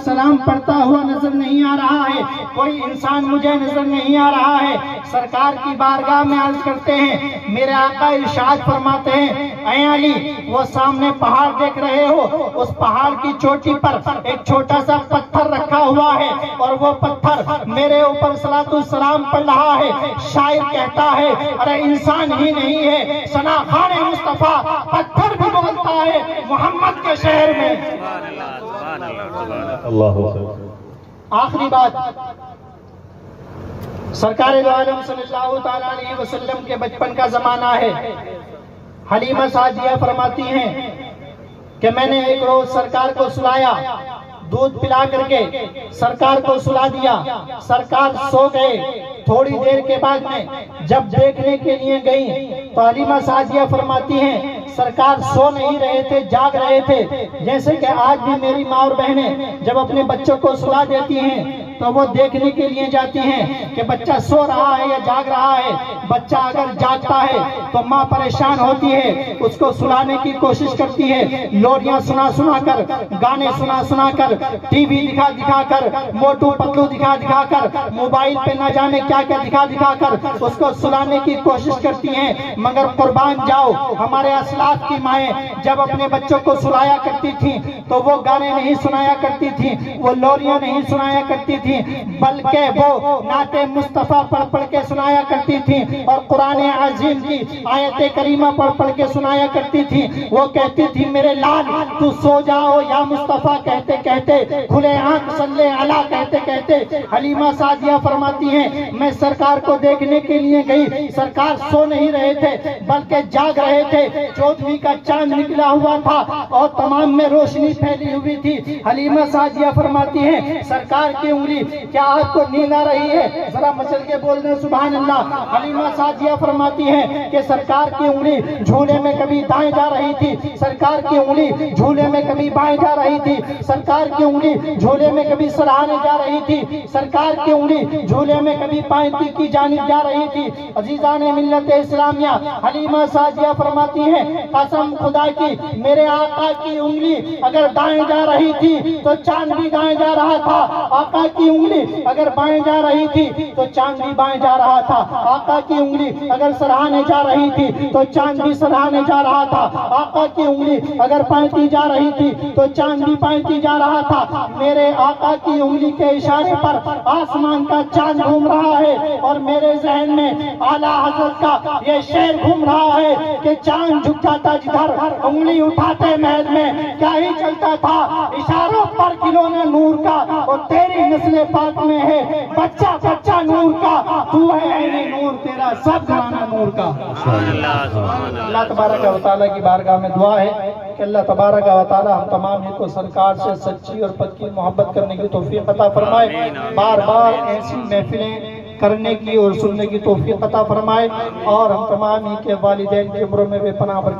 सलाम पढ़ता हुआ नजर नहीं आ रहा है, कोई इंसान मुझे नजर नहीं आ रहा है। सरकार की बारगाह में अर्ज करते हैं, मेरे आका इरशाद फरमाते हैं, ऐ अली वो सामने पहाड़ देख रहे हो, उस पहाड़ की चोटी पर एक छोटा सा पत्थर रखा हुआ है और वो पत्थर मेरे ऊपर सलातु सलाम पढ़ रहा है। शायर कहता है, अरे इंसान ही नहीं है सना खान मुस्तफा, पत्थर भी बोलता है मोहम्मद के शहर में। आखिरी बात, सरकार दो आलम सल्लल्लाहु ताला अलैहि वसल्लम के बचपन का जमाना है। हलीमा सादिया फरमाती हैं कि मैंने एक रोज सरकार को सुलाया, दूध पिला करके सरकार को सुला दिया, सरकार सो गए। थोड़ी देर के बाद में जब देखने के लिए गई तो हलीमा सादिया फरमाती हैं सरकार सो नहीं रहे थे, जाग रहे थे। जैसे कि आज भी मेरी माँ और बहनें जब अपने बच्चों को सुला देती हैं तो वो देखने के लिए जाती हैं कि बच्चा सो रहा है या जाग रहा है। बच्चा अगर जागता है तो माँ परेशान होती है, उसको सुलाने की कोशिश करती है, लोरियां सुना सुना कर, गाने सुना सुना कर, टीवी दिखा दिखा कर, मोटू पतलू दिखा दिखा कर, मोबाइल पे न जाने क्या क्या दिखा दिखा कर उसको सुलाने की कोशिश करती हैं। मगर कुर्बान जाओ, हमारे असलाफ की माएं जब अपने बच्चों को सुलाया करती थी तो वो गाने नहीं सुनाया करती थी, वो लोरियां नहीं सुनाया करती थी, बल्कि वो नाते मुस्तफा पढ़ पढ़ के सुनाया करती थी और कुरान अजीम की आयत करीमा पढ़ पढ़ के सुनाया करती थी। वो कहती थी मेरे लाल तू सो जाओ या मुस्तफा कहते कहते, खुले आंख सल्ले अला कहते कहते। हलीमा सादिया फरमाती हैं मैं सरकार को देखने के लिए गई, सरकार सो नहीं रहे थे बल्कि जाग रहे थे। चौदहवीं का चांद निकला हुआ था और तमाम में रोशनी फैली हुई थी। हलीमा सादिया फरमाती हैं सरकार की उंगली, क्या आपको नींद आ रही है? जरा मचल के बोल दें सुभान अल्लाह। हलीमा सादिया फरमाती हैं कि सरकार की उंगली झूले में कभी दाएं जा रही थी, सरकार की उंगली झूले में कभी बाएं जा रही थी, सरकार की उंगली झूले में कभी सराहने जा रही थी, सरकार की उंगली झूले में कभी पायती की जानिब जा रही थी। अजीजान मिल्लत इस्लामिया, हलीमा सादिया फरमाती हैं कसम खुदा की मेरे आका की उंगली अगर दाएं जा रही थी तो चांद भी दाएं जा रहा था, आका की उंगली अगर बाएं जा रही थी तो चांद भी बाएं जा रहा था, आका की उंगली अगर सराहने जा रही थी तो चांद भी सराहने जा रहा था, आका की उंगली अगर पायती जा रही थी तो चांद भी पायती जा रहा था। मेरे आका की उंगली के इशारे पर आसमान का चांद घूम रहा है और मेरे जहन में आला हजरत का ये शेर घूम रहा है कि चांद झुक जाता जिधर, उंगली उठाते महल में क्या ही चलता था, इशारों पर खिलौना नूर का और तेरी नस्ल पाक में है बच्चा बच्चा नूर का, तू है ऐने नूर तेरा सब घराना नूर का। अल्लाह तबारक व तआला की बारगाह में दुआ है कि अल्लाह तबारक व तआला हम तमाम को सरकार से सच्ची और पक्की मोहब्बत करने की तौफीक अता फरमाए, बार बार ऐसी महफिलें करने की और सुनने की तौफीक अता फरमाए और हम तमाम ही के वालिदैन की उम्रों में बेपनाह बरकत